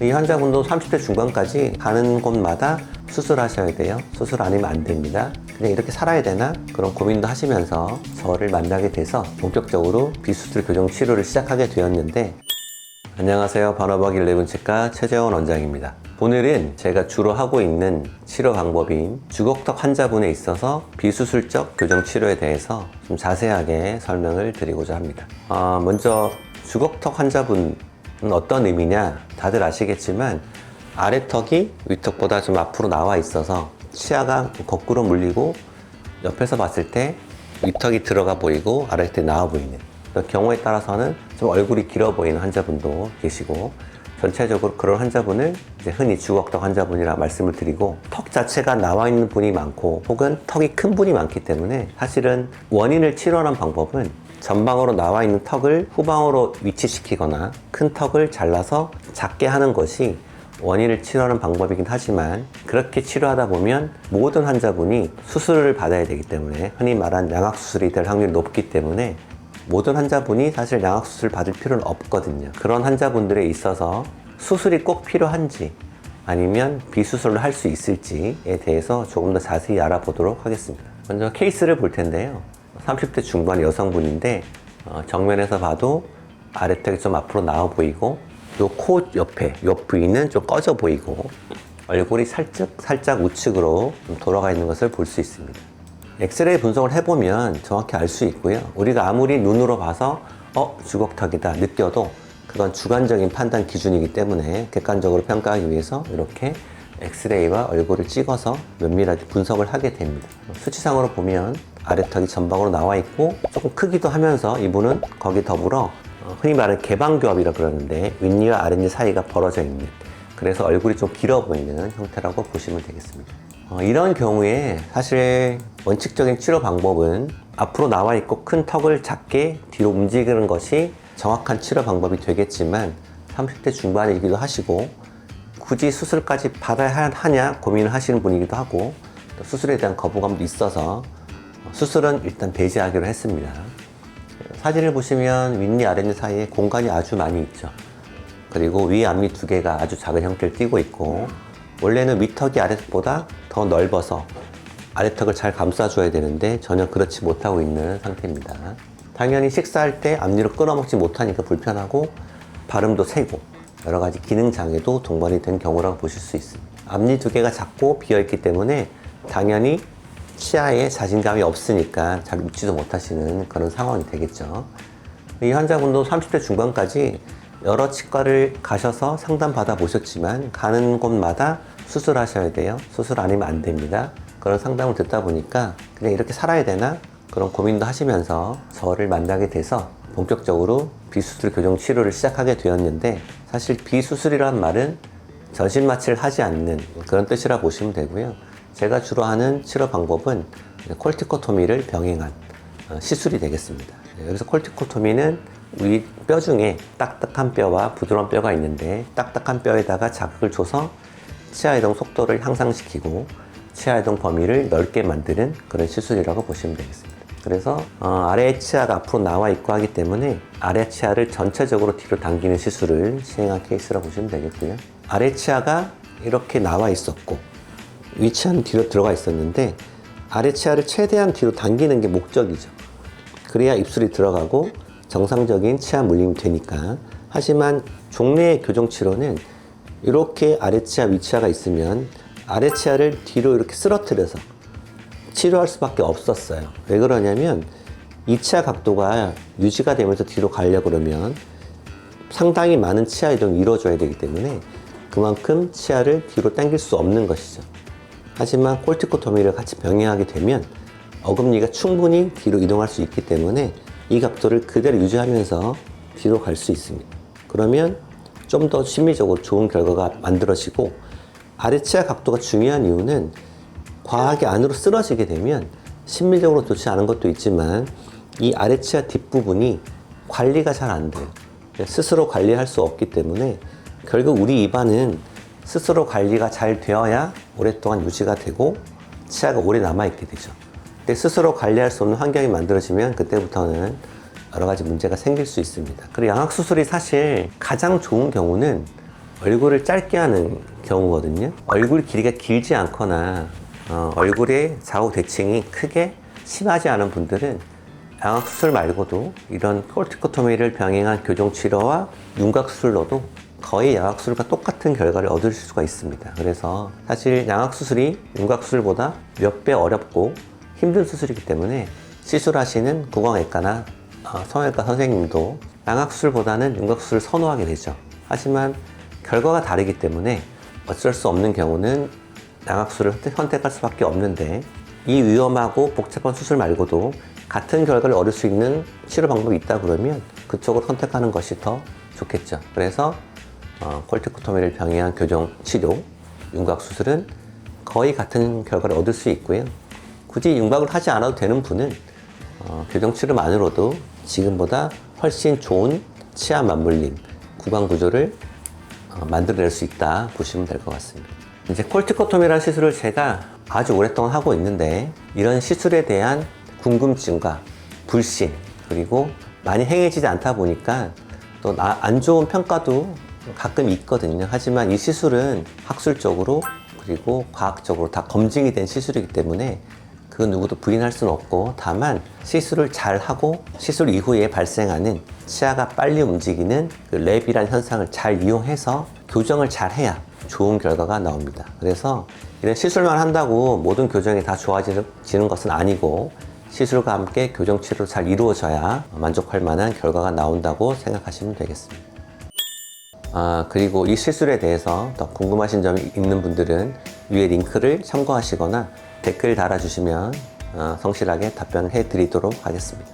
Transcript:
이 환자분도 30대 중반까지 가는 곳마다 수술하셔야 돼요. 수술 아니면 안 됩니다. 그냥 이렇게 살아야 되나? 그런 고민도 하시면서 저를 만나게 돼서 본격적으로 비수술 교정 치료를 시작하게 되었는데, 안녕하세요. 바나박 11치과 최재원 원장입니다. 오늘은 제가 주로 하고 있는 치료 방법인 주걱턱 환자분에 있어서 비수술적 교정 치료에 대해서 좀 자세하게 설명을 드리고자 합니다. 먼저 주걱턱 환자분은 어떤 의미냐? 다들 아시겠지만 아래턱이 위턱보다 좀 앞으로 나와 있어서 치아가 거꾸로 물리고 옆에서 봤을 때 위턱이 들어가 보이고 아래턱이 나와 보이는, 경우에 따라서는 좀 얼굴이 길어 보이는 환자분도 계시고, 전체적으로 그런 환자분을 이제 흔히 주걱턱 환자분이라 말씀을 드리고, 턱 자체가 나와 있는 분이 많고 혹은 턱이 큰 분이 많기 때문에 사실은 원인을 치료하는 방법은 전방으로 나와 있는 턱을 후방으로 위치시키거나 큰 턱을 잘라서 작게 하는 것이 원인을 치료하는 방법이긴 하지만, 그렇게 치료하다 보면 모든 환자분이 수술을 받아야 되기 때문에 흔히 말한 양악수술이 될 확률이 높기 때문에 모든 환자분이 사실 양악수술 받을 필요는 없거든요. 그런 환자분들에 있어서 수술이 꼭 필요한지 아니면 비수술을 할 수 있을지에 대해서 조금 더 자세히 알아보도록 하겠습니다. 먼저 케이스를 볼 텐데요. 30대 중반 여성분인데 정면에서 봐도 아래턱이 좀 앞으로 나와 보이고, 요 코 옆에 옆 부위는 좀 꺼져 보이고, 얼굴이 살짝 우측으로 좀 돌아가 있는 것을 볼 수 있습니다. 엑스레이 분석을 해보면 정확히 알 수 있고요. 우리가 아무리 눈으로 봐서 주걱턱이다 느껴도 그건 주관적인 판단 기준이기 때문에 객관적으로 평가하기 위해서 이렇게 엑스레이와 얼굴을 찍어서 면밀하게 분석을 하게 됩니다. 수치상으로 보면 아래턱이 전방으로 나와 있고 조금 크기도 하면서 이분은 거기 더불어 흔히 말하는 개방교합이라 그러는데 윗니와 아랫니 사이가 벌어져 있는, 그래서 얼굴이 좀 길어 보이는 형태라고 보시면 되겠습니다. 이런 경우에 사실 원칙적인 치료 방법은 앞으로 나와 있고 큰 턱을 작게 뒤로 움직이는 것이 정확한 치료 방법이 되겠지만, 30대 중반이기도 하시고 굳이 수술까지 받아야 하냐 고민을 하시는 분이기도 하고, 또 수술에 대한 거부감도 있어서 수술은 일단 배제하기로 했습니다. 사진을 보시면 윗니 아랫니 사이에 공간이 아주 많이 있죠. 그리고 위 앞니 두 개가 아주 작은 형태를 띠고 있고, 원래는 위턱이 아래턱보다 더 넓어서 아래턱을 잘 감싸줘야 되는데 전혀 그렇지 못하고 있는 상태입니다. 당연히 식사할 때 앞니로 끊어먹지 못하니까 불편하고 발음도 세고 여러 가지 기능 장애도 동반이 된 경우라고 보실 수 있습니다. 앞니 두 개가 작고 비어있기 때문에 당연히 치아에 자신감이 없으니까 잘 웃지도 못하시는 그런 상황이 되겠죠. 이 환자분도 30대 중반까지 여러 치과를 가셔서 상담 받아 보셨지만 가는 곳마다 수술하셔야 돼요. 수술 아니면 안 됩니다. 그런 상담을 듣다 보니까 그냥 이렇게 살아야 되나? 그런 고민도 하시면서 저를 만나게 돼서 본격적으로 비수술 교정 치료를 시작하게 되었는데, 사실 비수술이란 말은 전신 마취를 하지 않는 그런 뜻이라 보시면 되고요. 제가 주로 하는 치료 방법은 콜티코토미를 병행한 시술이 되겠습니다. 여기서 콜티코토미는 위 뼈 중에 딱딱한 뼈와 부드러운 뼈가 있는데, 딱딱한 뼈에다가 자극을 줘서 치아 이동 속도를 향상시키고 치아 이동 범위를 넓게 만드는 그런 시술이라고 보시면 되겠습니다. 그래서 아래 치아가 앞으로 나와 있고 하기 때문에 아래 치아를 전체적으로 뒤로 당기는 시술을 시행한 케이스라고 보시면 되겠고요. 아래 치아가 이렇게 나와 있었고 위 치아는 뒤로 들어가 있었는데, 아래 치아를 최대한 뒤로 당기는 게 목적이죠. 그래야 입술이 들어가고 정상적인 치아 물림이 되니까. 하지만 종래의 교정 치료는 이렇게 아래치아 위치아가 있으면 아래치아를 뒤로 이렇게 쓰러뜨려서 치료할 수밖에 없었어요. 왜 그러냐면 이 치아 각도가 유지가 되면서 뒤로 가려고 그러면 상당히 많은 치아 이동이 이루어져야 되기 때문에 그만큼 치아를 뒤로 당길 수 없는 것이죠. 하지만 콜티코토미를 같이 병행하게 되면 어금니가 충분히 뒤로 이동할 수 있기 때문에 이 각도를 그대로 유지하면서 뒤로 갈 수 있습니다. 그러면 좀 더 심리적으로 좋은 결과가 만들어지고, 아래치아 각도가 중요한 이유는 과하게 안으로 쓰러지게 되면 심리적으로 좋지 않은 것도 있지만 이 아래치아 뒷부분이 관리가 잘 안 돼요. 스스로 관리할 수 없기 때문에 결국 우리 입안은 스스로 관리가 잘 되어야 오랫동안 유지가 되고 치아가 오래 남아있게 되죠. 근데 스스로 관리할 수 없는 환경이 만들어지면 그때부터는 여러 가지 문제가 생길 수 있습니다. 그리고 양악수술이 사실 가장 좋은 경우는 얼굴을 짧게 하는 경우거든요. 얼굴 길이가 길지 않거나 얼굴의 좌우 대칭이 크게 심하지 않은 분들은 양악수술 말고도 이런 콜티코토미를 병행한 교정치료와 윤곽수술로도 거의 양악수술과 똑같은 결과를 얻을 수가 있습니다. 그래서 사실 양악수술이 윤곽수술보다 몇 배 어렵고 힘든 수술이기 때문에 시술하시는 구강외과나 성형외과 선생님도 양악수술보다는 윤곽수술을 선호하게 되죠. 하지만 결과가 다르기 때문에 어쩔 수 없는 경우는 양악수술을 선택할 수밖에 없는데, 이 위험하고 복잡한 수술 말고도 같은 결과를 얻을 수 있는 치료 방법이 있다 그러면 그쪽을 선택하는 것이 더 좋겠죠. 그래서 콜티코토미를 병행한 교정 치료, 윤곽 수술은 거의 같은 결과를 얻을 수 있고요. 굳이 윤곽을 하지 않아도 되는 분은 교정 치료만으로도 지금보다 훨씬 좋은 치아 맞물림, 구강 구조를 만들어낼 수 있다 보시면 될 것 같습니다. 이제 콜티코토미라는 시술을 제가 아주 오랫동안 하고 있는데, 이런 시술에 대한 궁금증과 불신, 그리고 많이 행해지지 않다 보니까 또 안 좋은 평가도 가끔 있거든요. 하지만 이 시술은 학술적으로 그리고 과학적으로 다 검증이 된 시술이기 때문에 그 누구도 부인할 수는 없고, 다만 시술을 잘 하고 시술 이후에 발생하는 치아가 빨리 움직이는 그 랩이라는 현상을 잘 이용해서 교정을 잘 해야 좋은 결과가 나옵니다. 그래서 이런 시술만 한다고 모든 교정이 다 좋아지는 것은 아니고, 시술과 함께 교정 치료로 잘 이루어져야 만족할 만한 결과가 나온다고 생각하시면 되겠습니다. 그리고 이 시술에 대해서 더 궁금하신 점이 있는 분들은 위에 링크를 참고하시거나 댓글 달아주시면 성실하게 답변을 해드리도록 하겠습니다.